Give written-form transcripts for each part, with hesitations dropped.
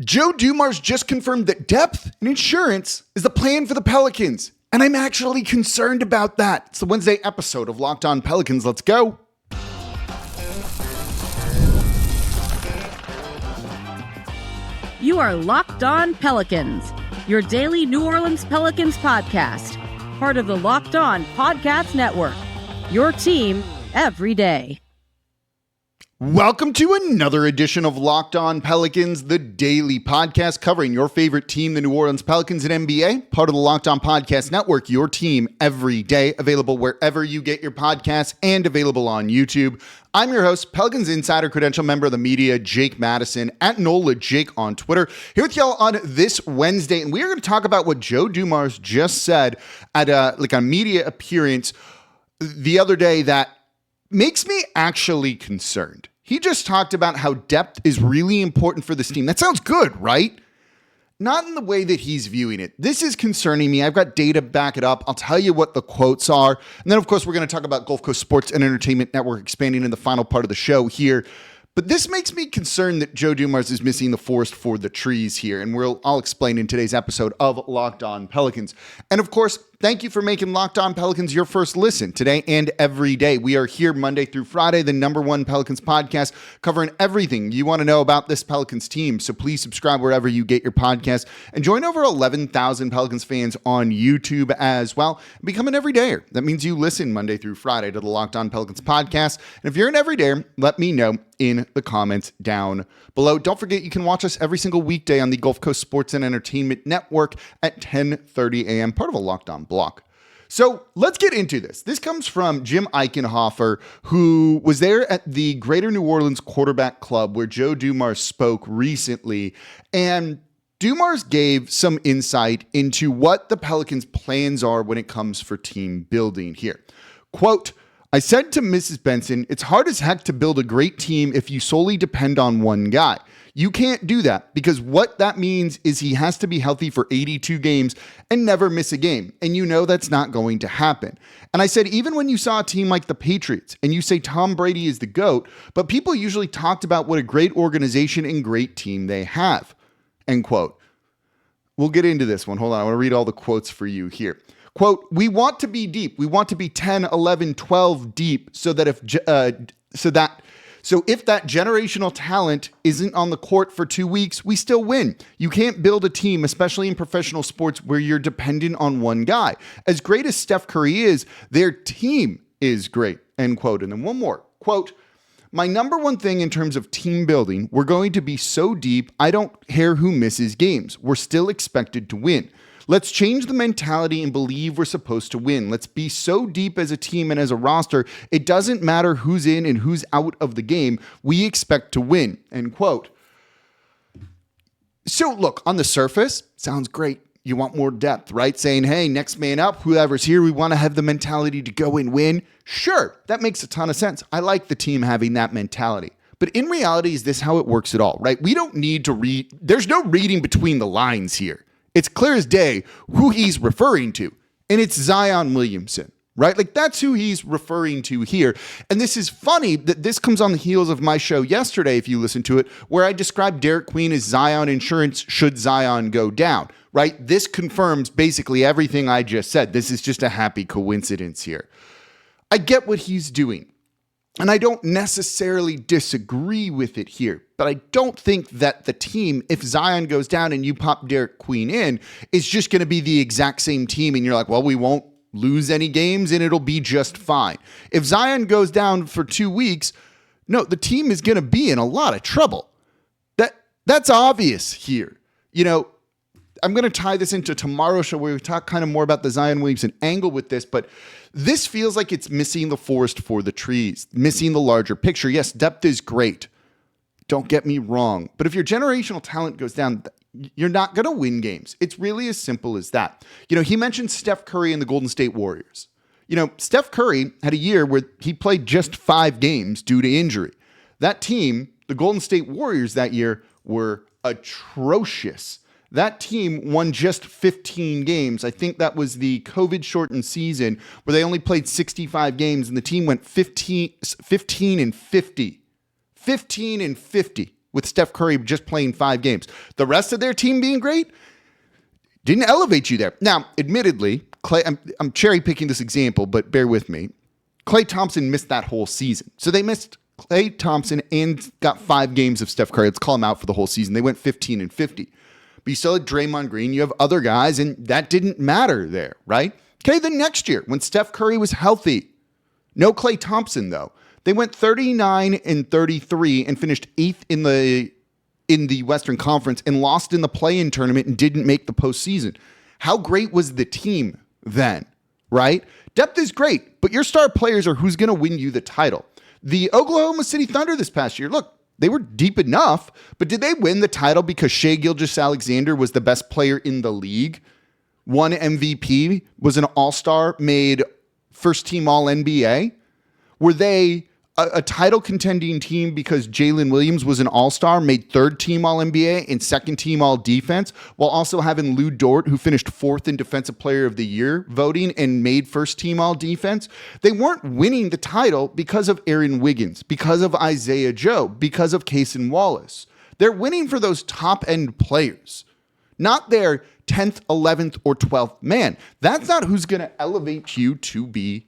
Joe Dumars just confirmed that depth and insurance is the plan for the Pelicans. And I'm actually concerned about that. It's the Wednesday episode of Locked On Pelicans. Let's go. You are Locked On Pelicans, your daily New Orleans Pelicans podcast, part of the Locked On Podcast Network, your team every day. Welcome to another edition of Locked On Pelicans, the daily podcast covering your favorite team, the New Orleans Pelicans and NBA, part of the Locked On Podcast Network, your team every day, available wherever you get your podcasts and available on YouTube. I'm your host, Pelicans Insider Credential member of the media, Jake Madison, at NOLA Jake on Twitter, here with y'all on this Wednesday. And we are going to talk about what Joe Dumars just said at a media appearance the other day that makes me actually concerned. He just talked about how depth is really important for this team. That sounds good, right? Not in the way that he's viewing it. This is concerning me. I've got data to back it up. I'll tell you what the quotes are. And then, of course, we're going to talk about Gulf Coast Sports and Entertainment Network expanding in the final part of the show here. But this makes me concerned that Joe Dumars is missing the forest for the trees here. And I'll explain in today's episode of Locked On Pelicans. And of course, thank you for making Locked On Pelicans your first listen today and every day. We are here Monday through Friday, the #1 Pelicans podcast, covering everything you want to know about this Pelicans team. So please subscribe wherever you get your podcasts and join over 11,000 Pelicans fans on YouTube as well. Become an everydayer. That means you listen Monday through Friday to the Locked On Pelicans podcast. And if you're an everydayer, let me know in the comments down below. Don't forget, you can watch us every single weekday on the Gulf Coast Sports and Entertainment Network at 10:30 a.m., part of a Locked On block. So let's get into this. This comes from Jim Eichenhofer, who was there at the Greater New Orleans Quarterback Club where Joe Dumars spoke recently. And Dumars gave some insight into what the Pelicans' plans are when it comes for team building here. Quote, I said to Mrs. Benson, it's hard as heck to build a great team if you solely depend on one guy. You can't do that because what that means is he has to be healthy for 82 games and never miss a game. And you know that's not going to happen. And I said, even when you saw a team like the Patriots and you say Tom Brady is the GOAT, but people usually talked about what a great organization and great team they have. End quote. We'll get into this one. Hold on. I want to read all the quotes for you here. Quote, we want to be deep. We want to be 10, 11, 12 deep so that if that generational talent isn't on the court for 2 weeks, we still win. You can't build a team, especially in professional sports, where you're dependent on one guy. As great as Steph Curry is, their team is great. End quote. And then one more. Quote, my number one thing in terms of team building, we're going to be so deep, I don't care who misses games. We're still expected to win. Let's change the mentality and believe we're supposed to win. Let's be so deep as a team and as a roster, it doesn't matter who's in and who's out of the game. We expect to win, end quote. So look, on the surface, sounds great. You want more depth, right? Saying, hey, next man up, whoever's here, we want to have the mentality to go and win. Sure, that makes a ton of sense. I like the team having that mentality. But in reality, is this how it works at all, right? We don't need to read. There's no reading between the lines here. It's clear as day who he's referring to, and it's Zion Williamson, right? Like that's who he's referring to here. And this is funny that this comes on the heels of my show yesterday, if you listen to it, where I described Derek Queen as Zion insurance should Zion go down, right? This confirms basically everything I just said. This is just a happy coincidence here. I get what he's doing. And I don't necessarily disagree with it here, but I don't think that the team, if Zion goes down and you pop Derek Queen in, is just going to be the exact same team. And you're like, well, we won't lose any games and it'll be just fine. If Zion goes down for 2 weeks, no, the team is going to be in a lot of trouble. That's obvious here. You know, I'm going to tie this into tomorrow's show where we talk kind of more about the Zion Williamson angle with this, but this feels like it's missing the forest for the trees, missing the larger picture. Yes, depth is great. Don't get me wrong. But if your generational talent goes down, you're not going to win games. It's really as simple as that. You know, he mentioned Steph Curry and the Golden State Warriors. You know, Steph Curry had a year where he played just 5 games due to injury. That team, the Golden State Warriors that year, were atrocious. That team won just 15 games. I think that was the COVID-shortened season where they only played 65 games, and the team went 15 and 50. 15 and 50. with Steph Curry just playing 5 games. The rest of their team being great didn't elevate you there. Now, admittedly, I'm cherry picking this example, but bear with me. Klay Thompson missed that whole season. So they missed Klay Thompson and got 5 games of Steph Curry. Let's call him out for the whole season. They went 15-50. But you still had Draymond Green. You have other guys, and that didn't matter there, right? Okay, then next year, when Steph Curry was healthy, no Klay Thompson, though. They went 39-33 and finished 8th in the Western Conference and lost in the play-in tournament and didn't make the postseason. How great was the team then, right? Depth is great, but your star players are who's going to win you the title. The Oklahoma City Thunder this past year, look, they were deep enough, but did they win the title because Shai Gilgeous-Alexander was the best player in the league, won MVP, was an all-star, made first-team All-NBA? Were they a title contending team because Jalen Williams was an all-star, made third-team All-NBA and second-team All-Defense, while also having Lou Dort, who finished 4th in Defensive Player of the Year voting and made first-team All-Defense? They weren't winning the title because of Aaron Wiggins, because of Isaiah Joe, because of Cason Wallace. They're winning for those top-end players, not their 10th, 11th, or 12th man. That's not who's going to elevate you to be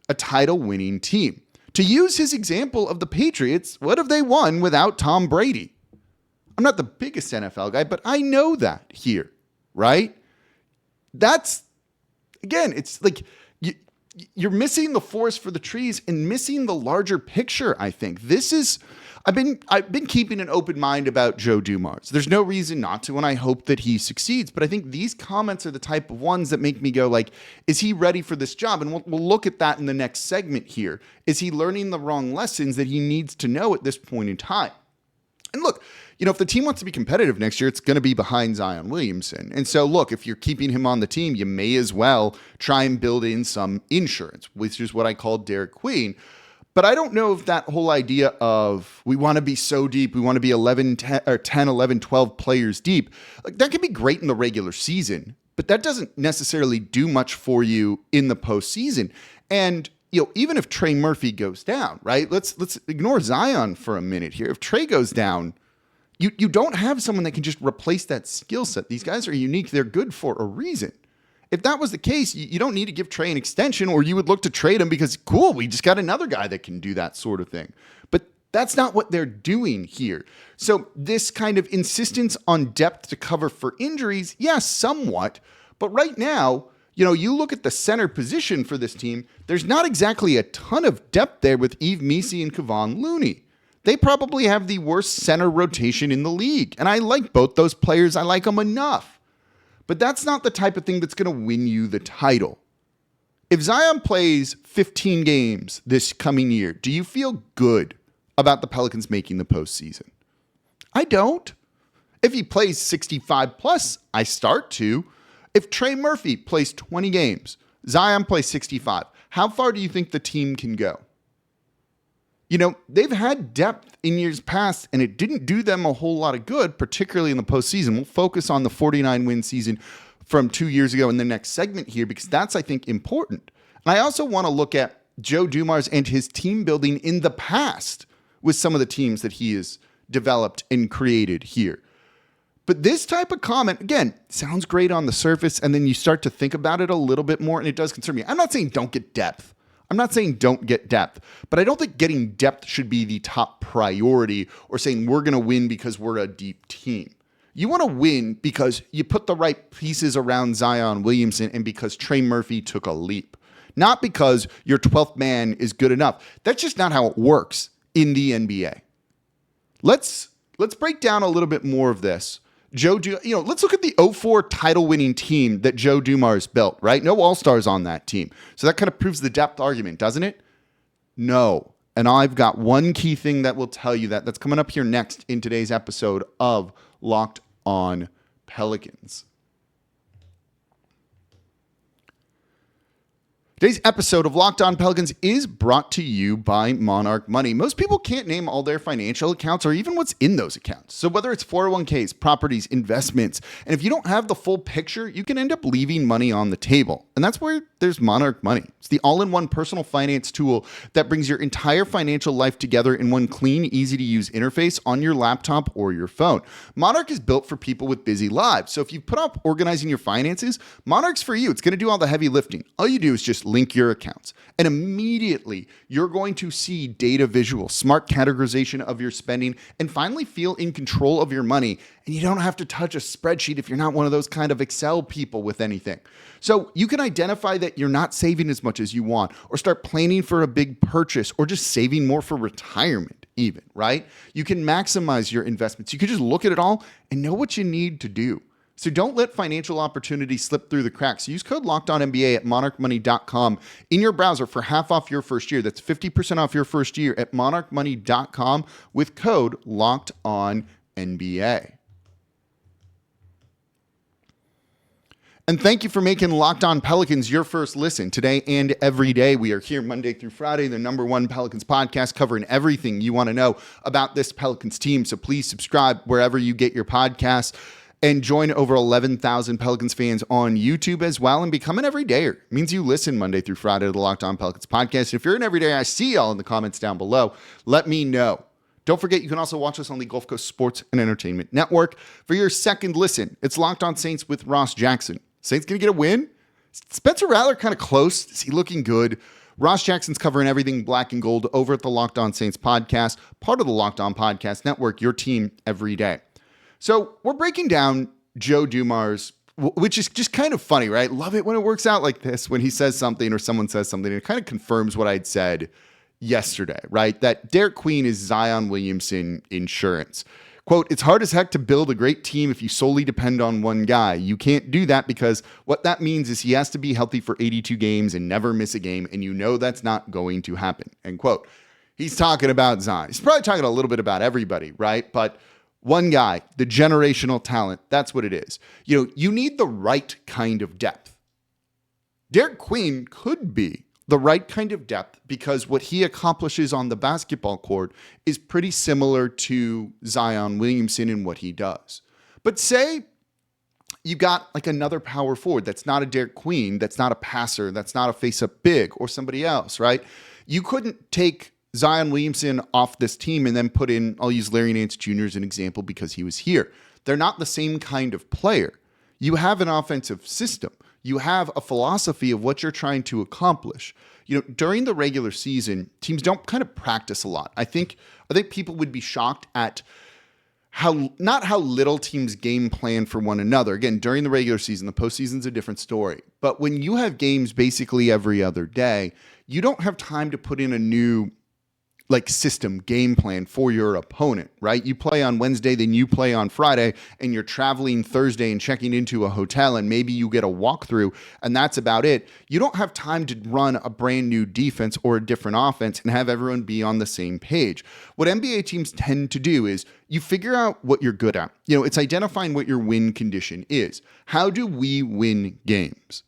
a title-winning team. To use his example of the Patriots, what have they won without Tom Brady? I'm not the biggest NFL guy, but I know that here, right? That's, again, it's like you're missing the forest for the trees and missing the larger picture, I think. I've been keeping an open mind about Joe Dumars. There's no reason not to, and I hope that he succeeds. But I think these comments are the type of ones that make me go like, is he ready for this job? And we'll look at that in the next segment here. Is he learning the wrong lessons that he needs to know at this point in time? And look, if the team wants to be competitive next year, it's going to be behind Zion Williamson. And so, look, if you're keeping him on the team, you may as well try and build in some insurance, which is what I call Derek Queen. But I don't know if that whole idea of we want to be so deep, we want to be 10, 11, 12 players deep, like that can be great in the regular season, but that doesn't necessarily do much for you in the postseason. And even if Trey Murphy goes down, right? Let's ignore Zion for a minute here. If Trey goes down, you don't have someone that can just replace that skill set. These guys are unique. They're good for a reason. If that was the case, you don't need to give Trey an extension, or you would look to trade him because, cool, we just got another guy that can do that sort of thing. But that's not what they're doing here. So this kind of insistence on depth to cover for injuries, yes, somewhat. But right now, you look at the center position for this team, there's not exactly a ton of depth there with Yves Missi and Kevon Looney. They probably have the worst center rotation in the league. And I like both those players. I like them enough. But that's not the type of thing that's going to win you the title. If Zion plays 15 games this coming year, do you feel good about the Pelicans making the postseason? I don't. If he plays 65 plus, I start to. If Trey Murphy plays 20 games, Zion plays 65, how far do you think the team can go? They've had depth in years past, and it didn't do them a whole lot of good, particularly in the postseason. We'll focus on the 49-win season from 2 years ago in the next segment here, because that's, I think, important. And I also want to look at Joe Dumars and his team building in the past with some of the teams that he has developed and created here. But this type of comment, again, sounds great on the surface, and then you start to think about it a little bit more, and it does concern me. I'm not saying don't get depth. I'm not saying don't get depth, but I don't think getting depth should be the top priority or saying we're going to win because we're a deep team. You want to win because you put the right pieces around Zion Williamson and because Trey Murphy took a leap, not because your 12th man is good enough. That's just not how it works in the NBA. Let's break down a little bit more of this. Let's look at the 04 title-winning team that Joe Dumars built, right? No all-stars on that team. So that kind of proves the depth argument, doesn't it? No. And I've got one key thing that will tell you that. That's coming up here next in today's episode of Locked On Pelicans. Today's episode of Locked On Pelicans is brought to you by Monarch Money. Most people can't name all their financial accounts or even what's in those accounts. So whether it's 401ks, properties, investments, and if you don't have the full picture, you can end up leaving money on the table. And that's where there's Monarch Money. It's the all-in-one personal finance tool that brings your entire financial life together in one clean, easy-to-use interface on your laptop or your phone. Monarch is built for people with busy lives. So if you put off organizing your finances, Monarch's for you. It's going to do all the heavy lifting. All you do is just link your accounts, and immediately you're going to see data visual, smart categorization of your spending, and finally feel in control of your money. And you don't have to touch a spreadsheet if you're not one of those kind of Excel people with anything. So you can identify that you're not saving as much as you want, or start planning for a big purchase, or just saving more for retirement even, right? You can maximize your investments. You can just look at it all and know what you need to do. So don't let financial opportunities slip through the cracks. Use code LOCKEDONNBA at monarchmoney.com in your browser for half off your first year. That's 50% off your first year at monarchmoney.com with code LOCKEDONNBA. And thank you for making Locked On Pelicans your first listen. Today and every day, we are here Monday through Friday, the #1 Pelicans podcast, covering everything you want to know about this Pelicans team. So please subscribe wherever you get your podcasts, and join over 11,000 Pelicans fans on YouTube as well, and become an everydayer. It means you listen Monday through Friday to the Locked On Pelicans podcast. If you're an everydayer, I see y'all in the comments down below. Let me know. Don't forget, you can also watch us on the Gulf Coast Sports and Entertainment Network. For your second listen, it's Locked On Saints with Ross Jackson. Saints going to get a win? Spencer Rattler kind of close. Is he looking good? Ross Jackson's covering everything black and gold over at the Locked On Saints podcast, part of the Locked On Podcast Network, your team every day. So we're breaking down Joe Dumars, which is just kind of funny, right? Love it when it works out like this, when he says something or someone says something. It kind of confirms what I'd said yesterday, right? That Derek Queen is Zion Williamson insurance. Quote, it's hard as heck to build a great team if you solely depend on one guy. You can't do that because what that means is he has to be healthy for 82 games and never miss a game, and you know that's not going to happen, end quote. He's talking about Zion. He's probably talking a little bit about everybody, right? But one guy, the generational talent, that's what it is. You know, you need the right kind of depth. Derek Queen could be the right kind of depth because what he accomplishes on the basketball court is pretty similar to Zion Williamson in what he does. But say you got like another power forward that's not a Derek Queen, that's not a passer, that's not a face-up big or somebody else, right? You couldn't take Zion Williamson off this team and then put in, I'll use Larry Nance Jr. as an example because he was here. They're not the same kind of player. You have an offensive system. You have a philosophy of what you're trying to accomplish. You know, during the regular season, teams don't kind of practice a lot. I think people would be shocked at not how little teams game plan for one another. Again, during the regular season, the postseason's a different story. But when you have games basically every other day, you don't have time to put in a new system game plan for your opponent, right? You play on Wednesday, then you play on Friday, and you're traveling Thursday and checking into a hotel, and maybe you get a walkthrough, and that's about it. You don't have time to run a brand new defense or a different offense and have everyone be on the same page. What NBA teams tend to do is you figure out what you're good at. You know, it's identifying what your win condition is. How do we win games?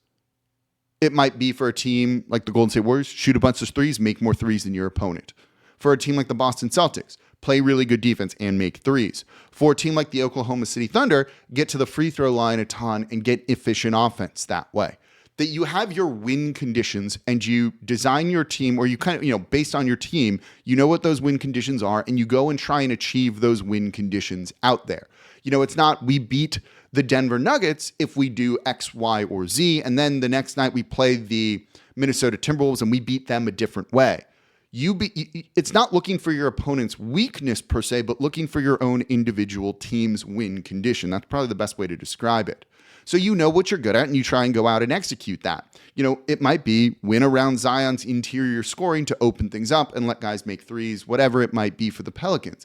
It might be for a team like the Golden State Warriors, shoot a bunch of threes, make more threes than your opponent. For a team like the Boston Celtics, play really good defense and make threes. For a team like the Oklahoma City Thunder, get to the free throw line a ton and get efficient offense that way. That you have your win conditions and you design your team, or you kind of, based on your team, you know what those win conditions are and you go and try and achieve those win conditions out there. You know, it's not we beat the Denver Nuggets if we do X, Y, or Z, and then the next night we play the Minnesota Timberwolves and we beat them a different way. It's not looking for your opponent's weakness per se, but looking for your own individual team's win condition. That's probably the best way to describe it. So you know what you're good at and you try and go out and execute that. You know, it might be win around Zion's interior scoring to open things up and let guys make threes, whatever it might be for the Pelicans.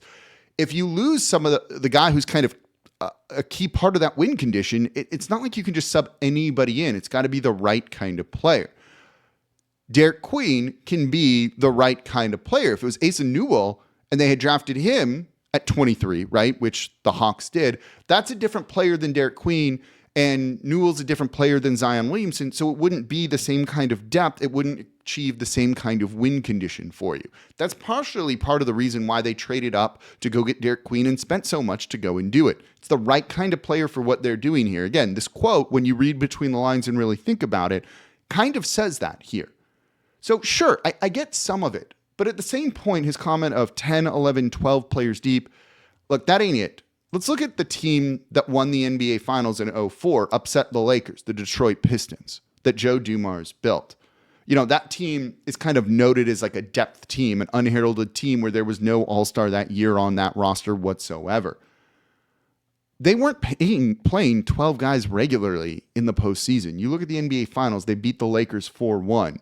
If you lose some of the guy who's kind of a key part of that win condition, it's not like you can just sub anybody in. It's got to be the right kind of player. Derek Queen can be the right kind of player. If it was Asa Newell and they had drafted him at 23, right, which the Hawks did, that's a different player than Derek Queen, and Newell's a different player than Zion Williamson, so it wouldn't be the same kind of depth. It wouldn't achieve the same kind of win condition for you. That's partially part of the reason why they traded up to go get Derek Queen and spent so much to go and do it. It's the right kind of player for what they're doing here. Again, this quote, when you read between the lines and really think about it, kind of says that here. So sure, I get some of it. But at the same point, his comment of 10, 11, 12 players deep, look, that ain't it. Let's look at the team that won the NBA Finals in 2004, upset the Lakers, the Detroit Pistons, that Joe Dumars built. That team is kind of noted as like a depth team, an unheralded team where there was no all-star that year on that roster whatsoever. They weren't playing 12 guys regularly in the postseason. You look at the NBA Finals, they beat the Lakers 4-1.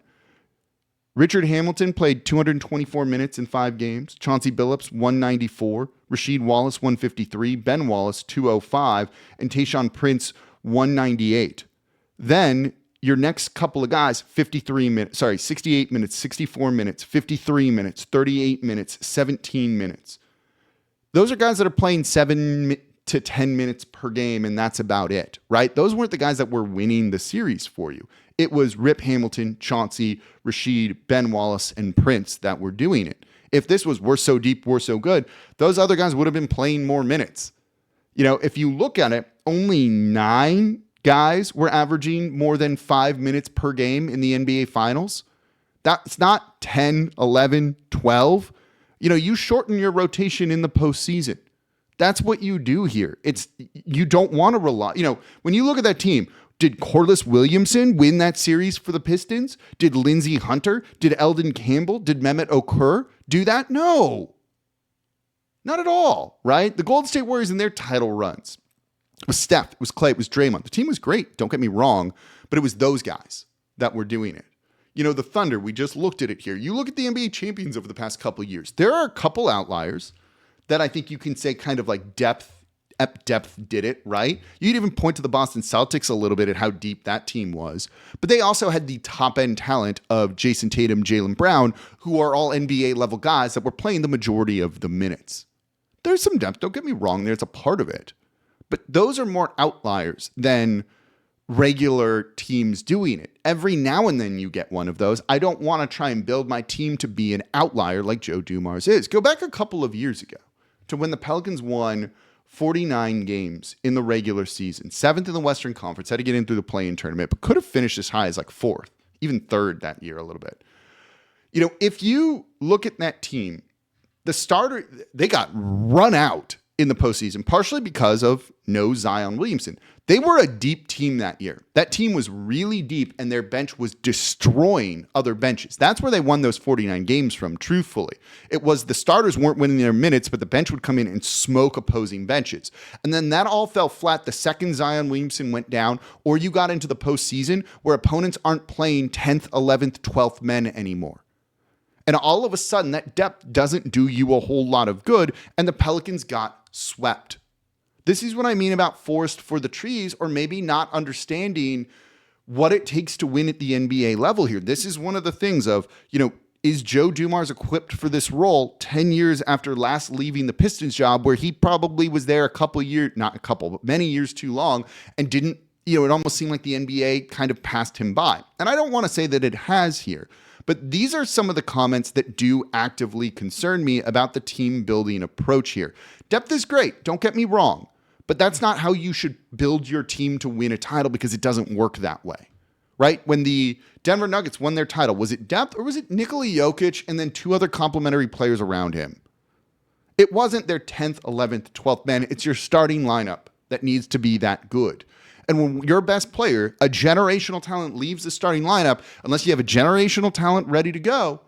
Richard Hamilton played 224 minutes in 5 games. Chauncey Billups, 194. Rasheed Wallace, 153. Ben Wallace, 205. And Tayshaun Prince, 198. Then your next couple of guys, 68 minutes, 64 minutes, 53 minutes, 38 minutes, 17 minutes. Those are guys that are playing 7 to 10 minutes per game, and that's about it, right? Those weren't the guys that were winning the series for you. It was Rip Hamilton, Chauncey, Rasheed, Ben Wallace, and Prince that were doing it. If this was we're so deep, we're so good, those other guys would have been playing more minutes. If you look at it, only 9 guys were averaging more than 5 minutes per game in the NBA Finals. That's not 10, 11, 12. You shorten your rotation in the postseason. That's what you do here. You don't want to rely. When you look at that team, did Corliss Williamson win that series for the Pistons? Did Lindsey Hunter? Did Eldon Campbell? Did Mehmet Okur do that? No. Not at all, right? The Golden State Warriors in their title runs. It was Steph, it was Clay, it was Draymond. The team was great, don't get me wrong, but it was those guys that were doing it. The Thunder, we just looked at it here. You look at the NBA champions over the past couple of years. There are a couple outliers that I think you can say kind of like depth did it, right? You'd even point to the Boston Celtics a little bit at how deep that team was. But they also had the top-end talent of Jason Tatum, Jaylen Brown, who are all NBA-level guys that were playing the majority of the minutes. There's some depth, don't get me wrong, there's a part of it. But those are more outliers than regular teams doing it. Every now and then you get one of those. I don't want to try and build my team to be an outlier like Joe Dumars is. Go back a couple of years ago to when the Pelicans won 49 games in the regular season, 7th in the Western Conference, had to get in through the play-in tournament, but could have finished as high as like 4th, even 3rd that year a little bit. If you look at that team, the starter, they got run out in the postseason, partially because of no Zion Williamson. They were a deep team that year. That team was really deep, and their bench was destroying other benches. That's where they won those 49 games from, truthfully. It was the starters weren't winning their minutes, but the bench would come in and smoke opposing benches. And then that all fell flat the second Zion Williamson went down, or you got into the postseason where opponents aren't playing 10th, 11th, 12th men anymore. And all of a sudden, that depth doesn't do you a whole lot of good, and the Pelicans got swept. This is what I mean about forest for the trees, or maybe not understanding what it takes to win at the NBA level here. This is one of the things of, is Joe Dumars equipped for this role 10 years after last leaving the Pistons job, where he probably was there many years too long, and didn't, it almost seemed like the NBA kind of passed him by. And I don't want to say that it has here, but these are some of the comments that do actively concern me about the team building approach here. Depth is great, don't get me wrong, but that's not how you should build your team to win a title, because it doesn't work that way, right? When the Denver Nuggets won their title, was it depth or was it Nikola Jokic and then 2 other complementary players around him? It wasn't their 10th, 11th, 12th man. It's your starting lineup that needs to be that good. And when your best player, a generational talent, leaves the starting lineup, unless you have a generational talent ready to go,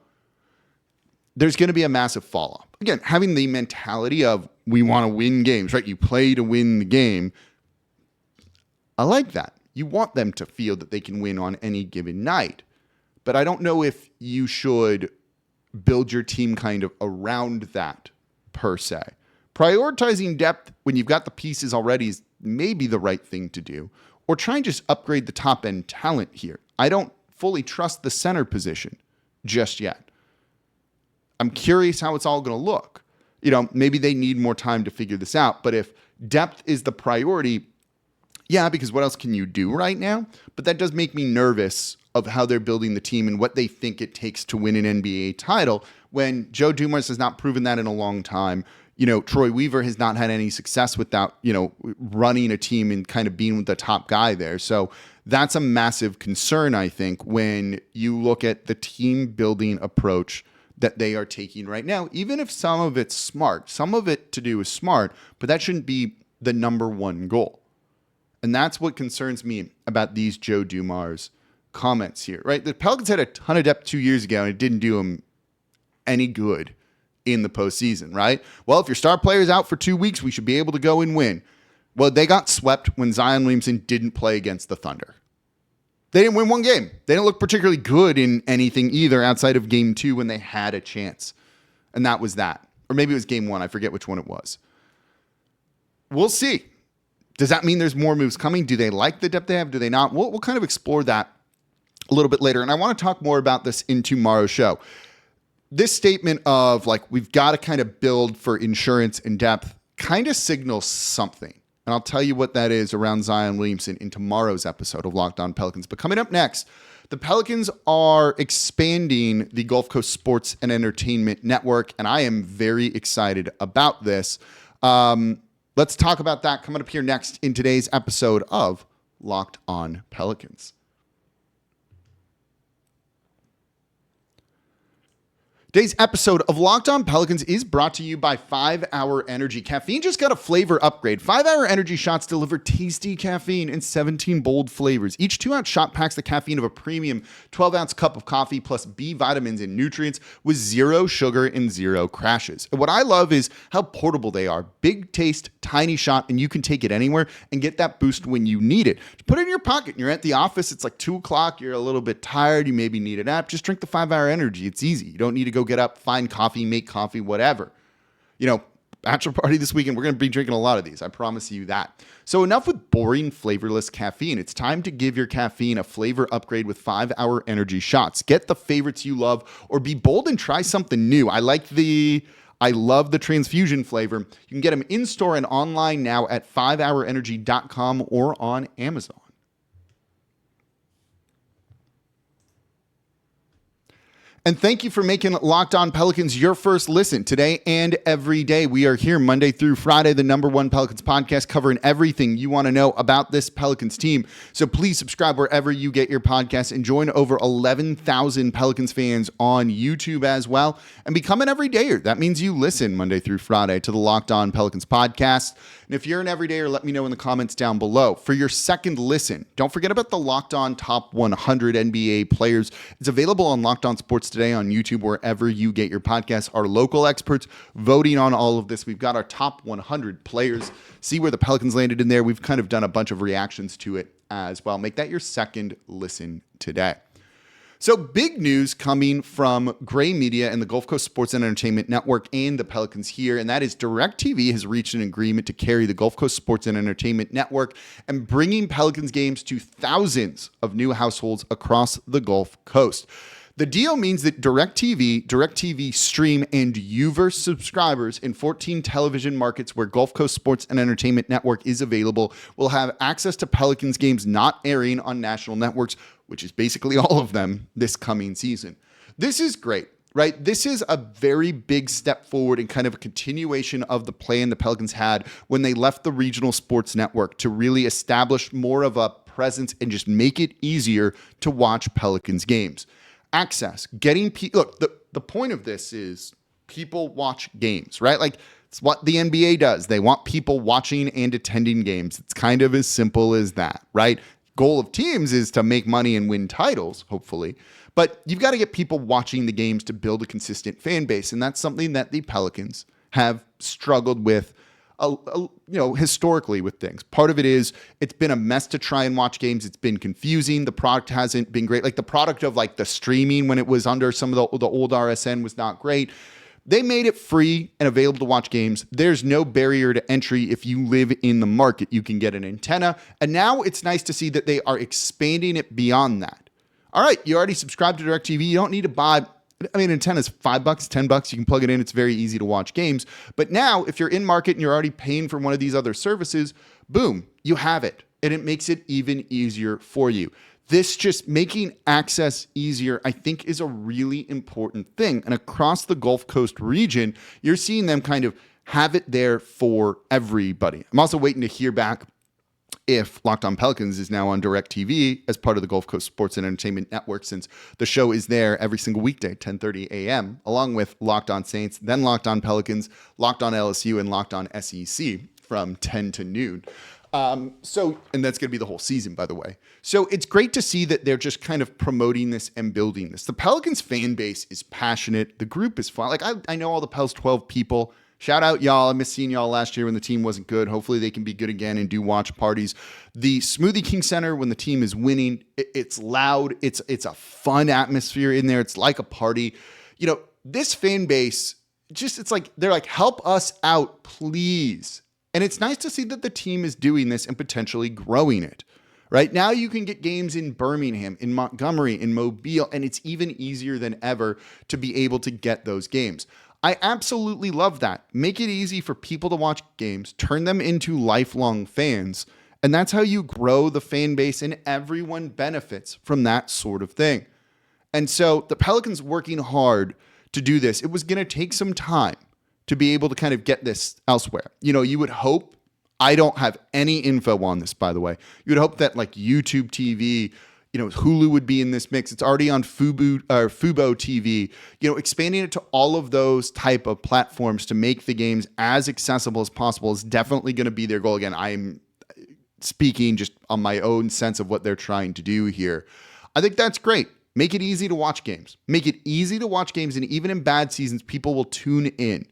there's going to be a massive fall off. Again, having the mentality of we want to win games, right? You play to win the game. I like that. You want them to feel that they can win on any given night. But I don't know if you should build your team kind of around that per se. Prioritizing depth when you've got the pieces already is maybe the right thing to do, or try and just upgrade the top end talent here. I don't fully trust the center position just yet. I'm curious how it's all going to look. Maybe they need more time to figure this out, but if depth is the priority, yeah, because what else can you do right now? But that does make me nervous of how they're building the team and what they think it takes to win an NBA title when Joe Dumars has not proven that in a long time. Troy Weaver has not had any success without, running a team and kind of being the top guy there. So That's a massive concern, I think, when you look at the team building approach that they are taking right now, even if some of it's smart, some of it to do is smart, but that shouldn't be the number one goal. And that's what concerns me about these Joe Dumars comments here, right? The Pelicans had a ton of depth 2 years ago and it didn't do them any good in the postseason, right? Well, if your star player is out for 2 weeks, we should be able to go and win. Well, they got swept when Zion Williamson didn't play against the Thunder. They didn't win one game. They didn't look particularly good in anything either outside of game 2 when they had a chance. And that was that. Or maybe it was game 1. I forget which one it was. We'll see. Does that mean there's more moves coming? Do they like the depth they have? Do they not? We'll kind of explore that a little bit later. And I want to talk more about this in tomorrow's show. This statement of like, we've got to kind of build for insurance and depth kind of signals something. And I'll tell you what that is around Zion Williamson in tomorrow's episode of Locked On Pelicans. But coming up next, the Pelicans are expanding the Gulf Coast Sports and Entertainment Network, and I am very excited about this. Let's talk about that coming up here next in today's episode of Locked On Pelicans. Today's episode of Locked On Pelicans is brought to you by 5 Hour Energy. Caffeine just got a flavor upgrade. 5 Hour Energy shots deliver tasty caffeine in 17 bold flavors. Each 2-ounce shot packs the caffeine of a premium 12-ounce cup of coffee plus B vitamins and nutrients with 0 sugar and 0 crashes. And what I love is how portable they are. Big taste, tiny shot, and you can take it anywhere and get that boost when you need it. Just put it in your pocket. You're at the office. It's like 2 o'clock. You're a little bit tired. You maybe need a nap. Just drink the 5 Hour Energy. It's easy. You don't need to go get up, find coffee, make coffee, whatever. You know, bachelor party this weekend, we're going to be drinking a lot of these. I promise you that. So enough with boring, flavorless caffeine. It's time to give your caffeine a flavor upgrade with 5 Hour Energy shots. Get the favorites you love or be bold and try something new. I love the transfusion flavor. You can get them in-store and online now at 5hourenergy.com or on Amazon. And thank you for making Locked On Pelicans your first listen today and every day. We are here Monday through Friday, the #1 Pelicans podcast, covering everything you want to know about this Pelicans team. So please subscribe wherever you get your podcasts and join over 11,000 Pelicans fans on YouTube as well. And become an everydayer. That means you listen Monday through Friday to the Locked On Pelicans podcast. And if you're an everydayer, let me know in the comments down below. For your second listen, don't forget about the Locked On Top 100 NBA players. It's available on Locked On Sports Today on YouTube, wherever you get your podcasts. Our local experts voting on all of this. We've got our top 100 players. See where the Pelicans landed in there. We've kind of done a bunch of reactions to it as well. Make that your second listen today. So big news coming from Gray Media and the Gulf Coast Sports and Entertainment Network and the Pelicans here, and that is DirecTV has reached an agreement to carry the Gulf Coast Sports and Entertainment Network and bringing Pelicans games to thousands of new households across the Gulf Coast. The deal means that DirecTV Stream, and Uverse subscribers in 14 television markets where Gulf Coast Sports and Entertainment Network is available will have access to Pelicans games not airing on national networks, which is basically all of them this coming season. This is great, right? This is a very big step forward and kind of a continuation of the plan the Pelicans had when they left the regional sports network to really establish more of a presence and just make it easier to watch Pelicans games. Access, getting people. Look, the point of this is people watch games, right? Like it's what the NBA does. They want people watching and attending games. It's kind of as simple as that, right? Goal of teams is to make money and win titles, hopefully. But you've got to get people watching the games to build a consistent fan base. And that's something that the Pelicans have struggled with historically with things. Part of it is it's been a mess to try and watch games. It's been confusing. The product hasn't been great. Like the product of like the streaming when it was under some of the old RSN was not great. They made it free and available to watch games. There's no barrier to entry if you live in the market. You can get an antenna. And now it's nice to see that they are expanding it beyond that. All right, you already subscribed to DirecTV. You don't need to buy. I mean, antenna's $5, $10. You can plug it in. It's very easy to watch games. But now, if you're in market and you're already paying for one of these other services, boom, you have it. And it makes it even easier for you. This just making access easier, I think, is a really important thing. And across the Gulf Coast region, you're seeing them kind of have it there for everybody. I'm also waiting to hear back if Locked On Pelicans is now on DirecTV as part of the Gulf Coast Sports and Entertainment Network, since the show is there every single weekday, 10:30 a.m., along with Locked On Saints, then Locked On Pelicans, Locked On LSU, and Locked On SEC from 10 to noon. And that's going to be the whole season, by the way. So it's great to see that they're just kind of promoting this and building this. The Pelicans fan base is passionate. The group is fun. Like, I know all the Pels 12 people. Shout out y'all. I missed seeing y'all last year when the team wasn't good. Hopefully they can be good again and do watch parties. The Smoothie King Center, when the team is winning, it's loud. It's a fun atmosphere in there. It's like a party. You know, this fan base, it's like, they're like, help us out, please. And it's nice to see that the team is doing this and potentially growing it. Right now you can get games in Birmingham, in Montgomery, in Mobile, and it's even easier than ever to be able to get those games. I absolutely love that. Make it easy for people to watch games, turn them into lifelong fans, and that's how you grow the fan base, and everyone benefits from that sort of thing. And so the Pelicans working hard to do this. It was going to take some time to be able to kind of get this elsewhere. You know, you would hope, I don't have any info on this, by the way. You would hope that like YouTube TV, you know, Hulu would be in this mix. It's already on Fubo TV, you know, expanding it to all of those type of platforms to make the games as accessible as possible is definitely going to be their goal. Again, I'm speaking just on my own sense of what they're trying to do here. I think that's great. Make it easy to watch games. Make it easy to watch games. And even in bad seasons, people will tune in,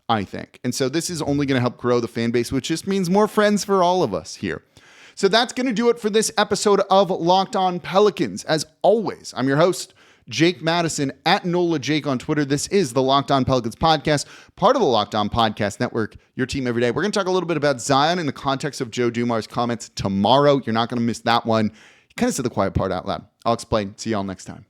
I think. And so this is only going to help grow the fan base, which just means more friends for all of us here. So that's going to do it for this episode of Locked On Pelicans. As always, I'm your host, Jake Madison, at NOLA Jake on Twitter. This is the Locked On Pelicans podcast, part of the Locked On Podcast Network, your team every day. We're going to talk a little bit about Zion in the context of Joe Dumars' comments tomorrow. You're not going to miss that one. He kind of said the quiet part out loud. I'll explain. See y'all next time.